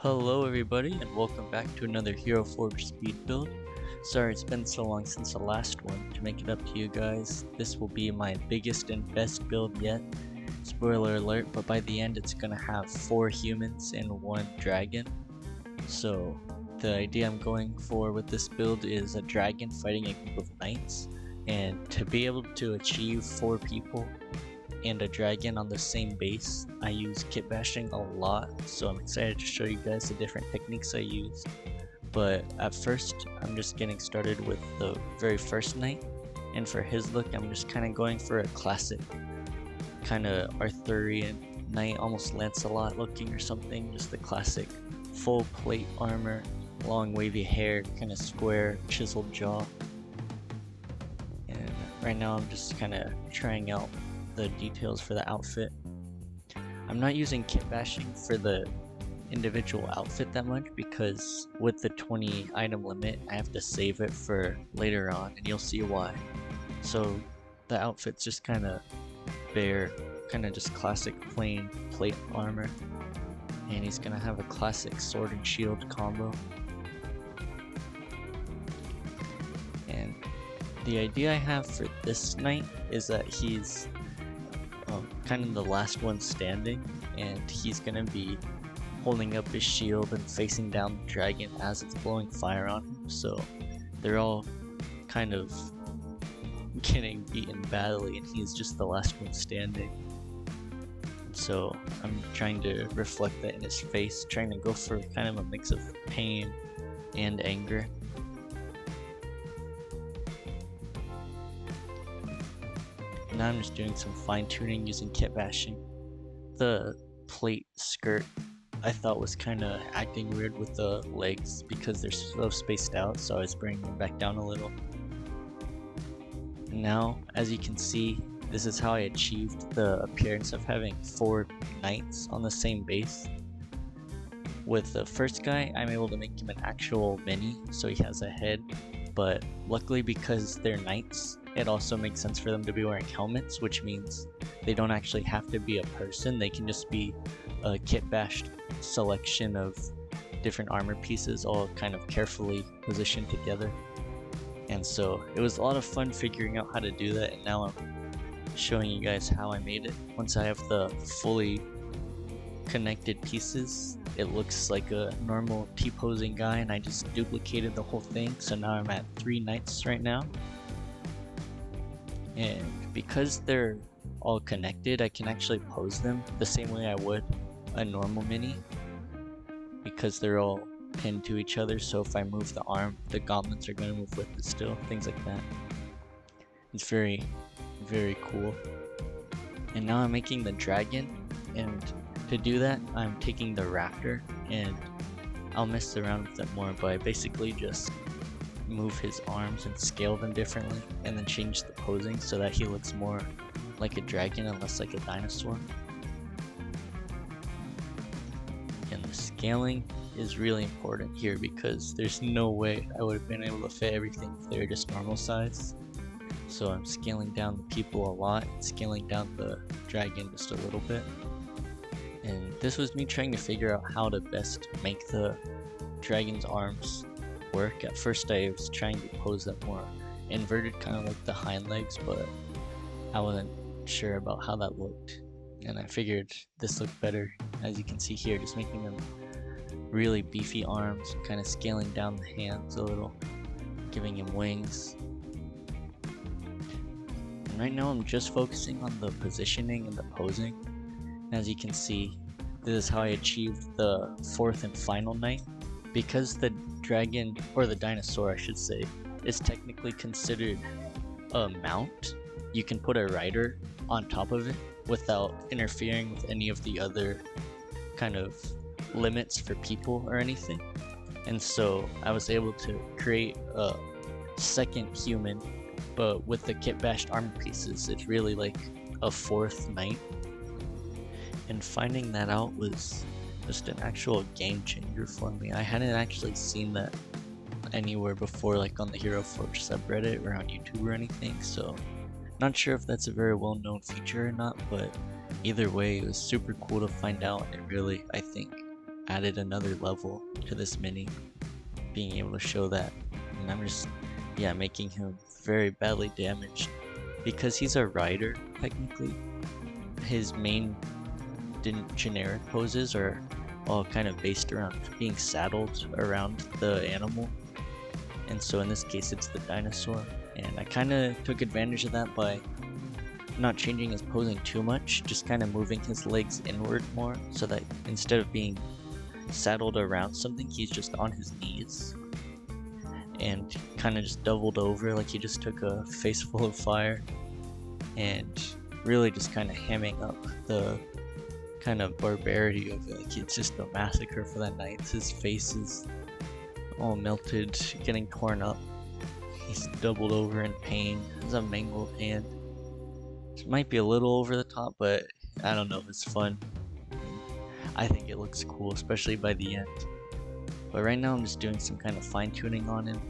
Hello everybody and welcome back to another Hero Forge speed build. Sorry it's been so long since the last one. To make it up to you guys, this will be my biggest and best build yet. Spoiler alert, but by the end it's gonna have 4 humans and 1 dragon. So the idea I'm going for with this build is a dragon fighting a group of knights, and to be able to achieve 4 people and a dragon on the same base, I use kitbashing a lot, so I'm excited to show you guys the different techniques I use. But at first, I'm just getting started with the very first knight, and for his look, I'm just kind of going for a classic kind of Arthurian knight, almost Lancelot looking or something, just the classic full plate armor, long wavy hair, kind of square, chiseled jaw. And right now I'm just kind of trying out the details for the outfit. I'm not using kitbashing for the individual outfit that much because with the 20 item limit I have to save it for later on, and you'll see why. So the outfit's just kind of bare, kind of just classic plain plate armor, and he's gonna have a classic sword and shield combo. And the idea I have for this knight is that he's kind of the last one standing, and he's gonna be holding up his shield and facing down the dragon as it's blowing fire on him, so they're all kind of getting beaten badly and he's just the last one standing. So I'm trying to reflect that in his face, trying to go for kind of a mix of pain and anger. Now I'm just doing some fine tuning using kitbashing. The plate skirt I thought was kind of acting weird with the legs because they're so spaced out, so I was bringing them back down a little. And now, as you can see, this is how I achieved the appearance of having 4 knights on the same base. With the first guy, I'm able to make him an actual mini, so he has a head, but luckily because they're knights, it also makes sense for them to be wearing helmets, which means they don't actually have to be a person, they can just be a kitbashed selection of different armor pieces all kind of carefully positioned together. And so it was a lot of fun figuring out how to do that, and now I'm showing you guys how I made it. Once I have the fully connected pieces, it looks like a normal T-posing guy, and I just duplicated the whole thing, so now I'm at 3 knights right now. And because they're all connected, I can actually pose them the same way I would a normal mini, because they're all pinned to each other, so if I move the arm, the gauntlets are going to move with it still, things like that. It's very, very cool. And now I'm making the dragon, and to do that, I'm taking the raptor, and I'll mess around with it more, but I basically just move his arms and scale them differently, and then change the posing so that he looks more like a dragon and less like a dinosaur. And the scaling is really important here because there's no way I would have been able to fit everything if they were just normal size. So I'm scaling down the people a lot, scaling down the dragon just a little bit. And this was me trying to figure out how to best make the dragon's arms work. At first I was trying to pose them more inverted, kind of like the hind legs, but I wasn't sure about how that looked, and I figured this looked better. As you can see here, just making them really beefy arms, kind of scaling down the hands a little, giving him wings. And right now I'm just focusing on the positioning and the posing. As you can see, this is how I achieved the 4th and final knight. Because the dragon, or the dinosaur I should say, is technically considered a mount, you can put a rider on top of it without interfering with any of the other kind of limits for people or anything. And so I was able to create a second human, but with the kitbashed armor pieces, it's really like a 4th knight. And finding that out was just an actual game changer for me. I hadn't actually seen that anywhere before, like on the Hero Forge subreddit or on YouTube or anything, so not sure if that's a very well known feature or not, but either way it was super cool to find out, and it really, I think, added another level to this mini, being able to show that. And I'm just, yeah, making him very badly damaged. Because he's a rider, technically, his main generic poses are all kind of based around being saddled around the animal. And so in this case, it's the dinosaur. And I kind of took advantage of that by not changing his posing too much, just kind of moving his legs inward more, so that instead of being saddled around something, he's just on his knees and kind of just doubled over, like he just took a face full of fire, and really just kind of hamming up the kind of barbarity of it. Like it's just a massacre for that night. His face is all melted, getting torn up. He's doubled over in pain. Has a mangled hand. It might be a little over the top, but I don't know, it's fun. I think it looks cool, especially by the end. But right now I'm just doing some kind of fine tuning on him,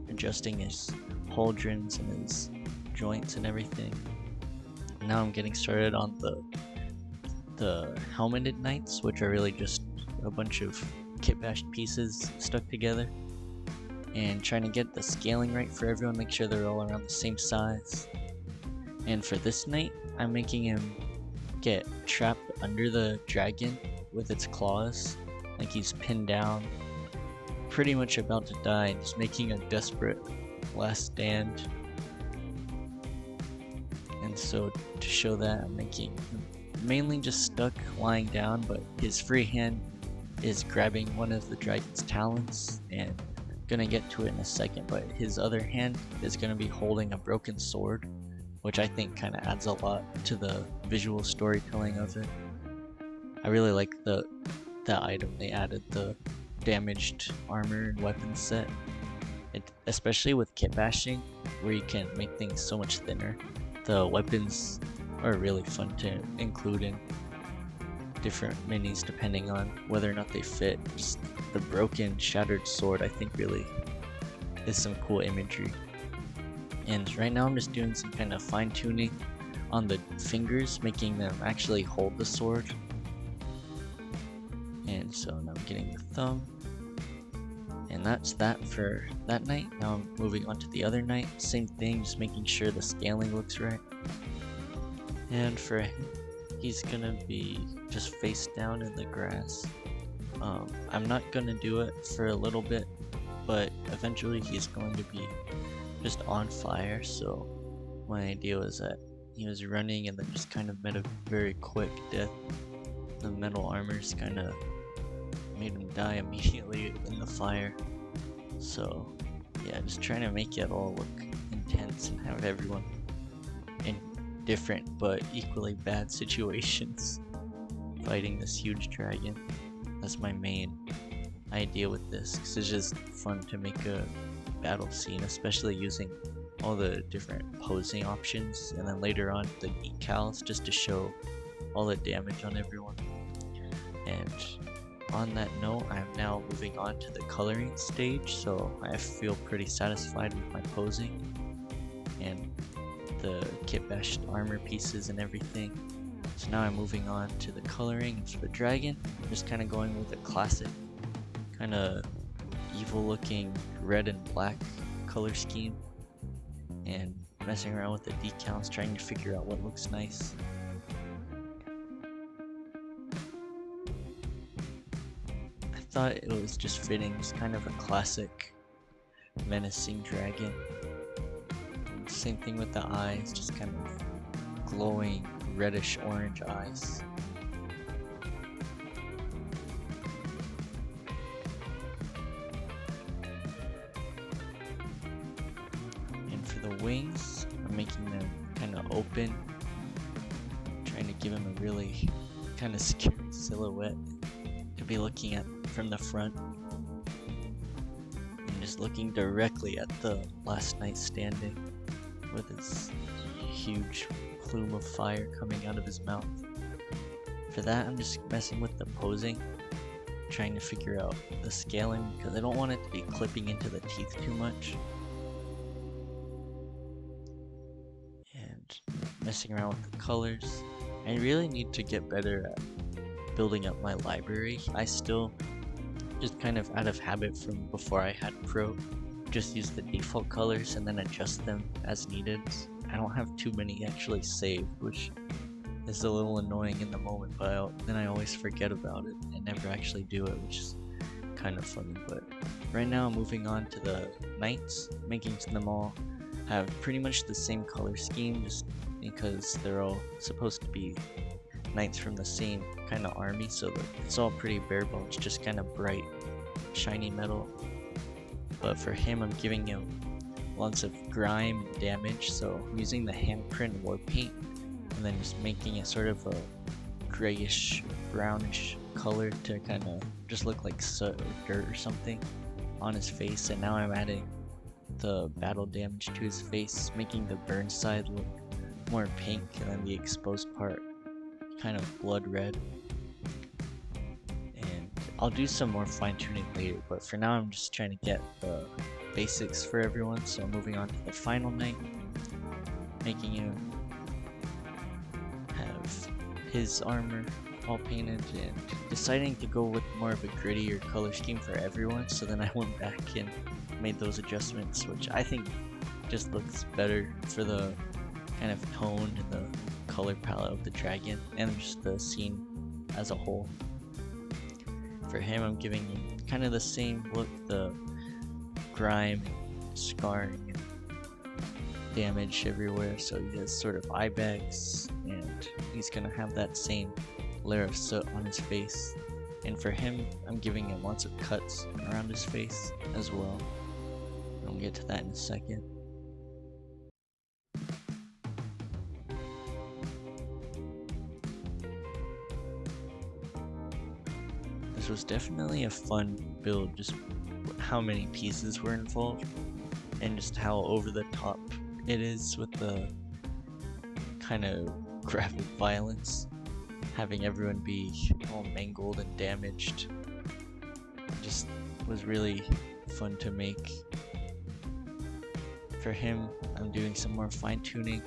adjusting his pauldrons and his joints and everything. Now I'm getting started on the helmeted knights, which are really just a bunch of kitbashed pieces stuck together, and trying to get the scaling right for everyone, make sure they're all around the same size. And for this knight, I'm making him get trapped under the dragon with its claws, like he's pinned down, pretty much about to die, and just making a desperate last stand. And so to show that, I'm making him mainly just stuck lying down, but his free hand is grabbing one of the dragon's talons, and gonna get to it in a second, but his other hand is gonna be holding a broken sword, which I think kind of adds a lot to the visual storytelling of it. I really like the item they added, the damaged armor and weapon set. Especially with kitbashing, where you can make things so much thinner. The weapons are really fun to include in different minis depending on whether or not they fit. Just the broken, shattered sword I think really is some cool imagery. And right now I'm just doing some kind of fine tuning on the fingers, making them actually hold the sword. And so now I'm getting the thumb. And that's that for that knight. Now I'm moving on to the other knight. Same thing, just making sure the scaling looks right. And for him, he's gonna be just face down in the grass. I'm not gonna do it for a little bit, but eventually he's going to be just on fire. So my idea was that he was running and then just kind of met a very quick death. The metal armors kind of made him die immediately in the fire. So yeah, just trying to make it all look intense and have everyone in different but equally bad situations fighting this huge dragon. That's my main idea with this, because it's just fun to make a battle scene, especially using all the different posing options, and then later on the decals just to show all the damage on everyone. And on that note, I'm now moving on to the coloring stage, so I feel pretty satisfied with my posing and the kitbashed armor pieces and everything. So now I'm moving on to the coloring for the dragon. I'm just kind of going with a classic, kind of evil looking red and black color scheme, and messing around with the decals, trying to figure out what looks nice. I thought it was just fitting, just kind of a classic menacing dragon. And same thing with the eyes, just kind of glowing reddish orange eyes. And for the wings, I'm making them kind of open, trying to give him a really kind of scary silhouette to be looking at from the front, and just looking directly at the last knight standing with his huge plume of fire coming out of his mouth. For that, I'm just messing with the posing, trying to figure out the scaling, because I don't want it to be clipping into the teeth too much. And messing around with the colors. I really need to get better at building up my library. I still, just kind of out of habit from before I had Pro, just use the default colors and then adjust them as needed. I don't have too many actually saved, which is a little annoying in the moment, but then I always forget about it and never actually do it, which is kind of funny. But right now I'm moving on to the knights, making them all have pretty much the same color scheme, just because they're all supposed to be knights from the same kind of army, so it's all pretty bare bones, just kind of bright shiny metal. But for him, I'm giving him lots of grime damage, so I'm using the handprint war paint and then just making it sort of a grayish brownish color to kind of just look like soot or dirt or something on his face. And now I'm adding the battle damage to his face, making the burn side look more pink and then the exposed part kind of blood red. And I'll do some more fine tuning later, but for now I'm just trying to get the basics for everyone. So I'm moving on to the final knight, making him have his armor all painted and deciding to go with more of a grittier color scheme for everyone. So then I went back and made those adjustments, which I think just looks better for the kind of tone and the color palette of the dragon and just the scene as a whole. For him, I'm giving him kind of the same look, the grime, scarring, and damage everywhere. So he has sort of eye bags, and he's gonna have that same layer of soot on his face. And for him, I'm giving him lots of cuts around his face as well. I'll get to that in a second. This was definitely a fun build, just how many pieces were involved and just how over the top it is with the kind of graphic violence, having everyone be all mangled and damaged. Just was really fun to make. For him, I'm doing some more fine tuning,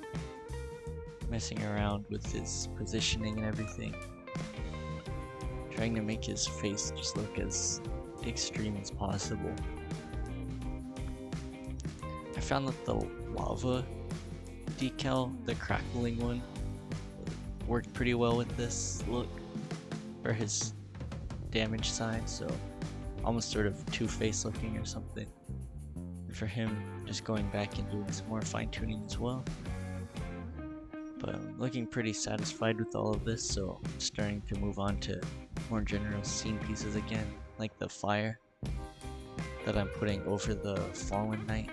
messing around with his positioning and everything, trying to make his face just look as extreme as possible. I found that the lava decal, the crackling one, worked pretty well with this look for his damage sign, so almost sort of two-face looking or something. For him, just going back and doing some more fine tuning as well. But I'm looking pretty satisfied with all of this, so I'm starting to move on to more general scene pieces again, like the fire that I'm putting over the fallen knight.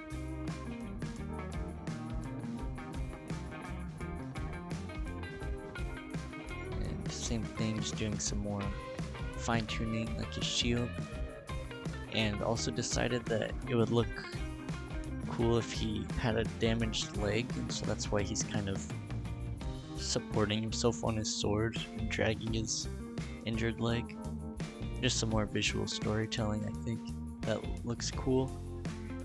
And same thing, just doing some more fine tuning like his shield. And also decided that it would look cool if he had a damaged leg, and so that's why he's kind of supporting himself on his sword and dragging his injured leg. Just some more visual storytelling, I think, that looks cool.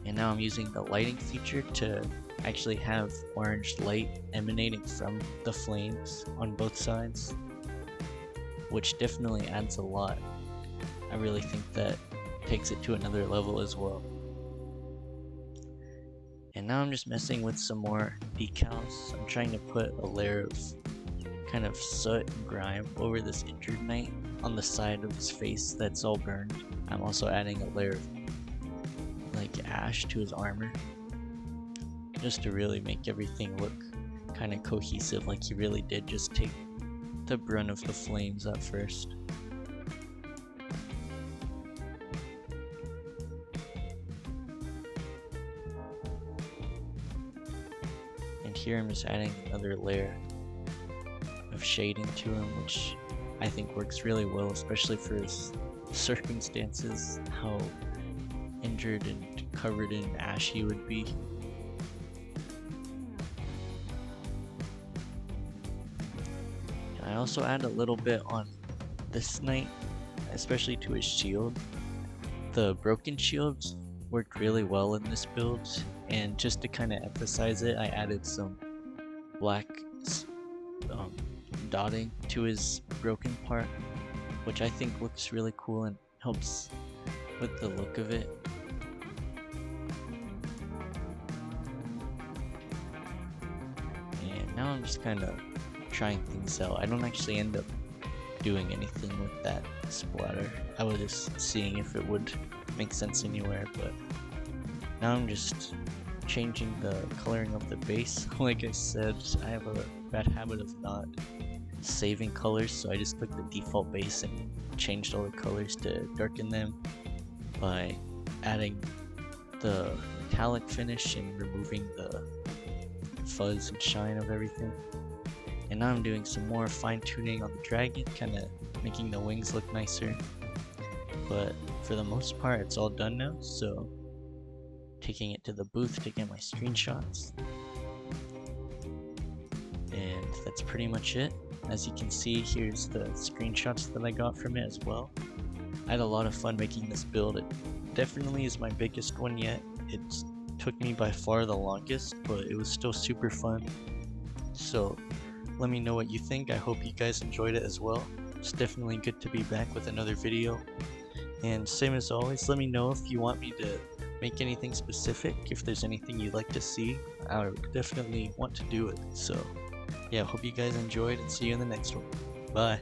And now I'm using the lighting feature to actually have orange light emanating from the flames on both sides, which definitely adds a lot. I really think that takes it to another level as well. And now I'm just messing with some more decals. I'm trying to put a layer of kind of soot and grime over this injured knight on the side of his face that's all burned. I'm also adding a layer of like ash to his armor, just to really make everything look kind of cohesive, like he really did just take the brunt of the flames at first. Here I'm just adding another layer of shading to him, which I think works really well, especially for his circumstances, how injured and covered in ash he would be. And I also add a little bit on this knight, especially to his shield. The broken shields worked really well in this build, and just to kind of emphasize it, I added some black dotting to his broken part which I think looks really cool and helps with the look of it. And now I'm just kind of trying things out. I don't actually end up doing anything with that splatter. I was just seeing if it would make sense anywhere, but now I'm just changing the coloring of the base. Like I said, I have a bad habit of not saving colors, so I just took the default base and changed all the colors to darken them by adding the metallic finish and removing the fuzz and shine of everything. And now I'm doing some more fine tuning on the dragon, kind of making the wings look nicer. But for the most part, it's all done now, so taking it to the booth to get my screenshots. And that's pretty much it. As you can see, here's the screenshots that I got from it as well. I had a lot of fun making this build. It definitely is my biggest one yet. It took me by far the longest, but it was still super fun. So let me know what you think. I hope you guys enjoyed it as well. It's definitely good to be back with another video. And same as always, let me know if you want me to make anything specific. If there's anything you'd like to see, I would definitely want to do it. So yeah, hope you guys enjoyed and see you in the next one. Bye.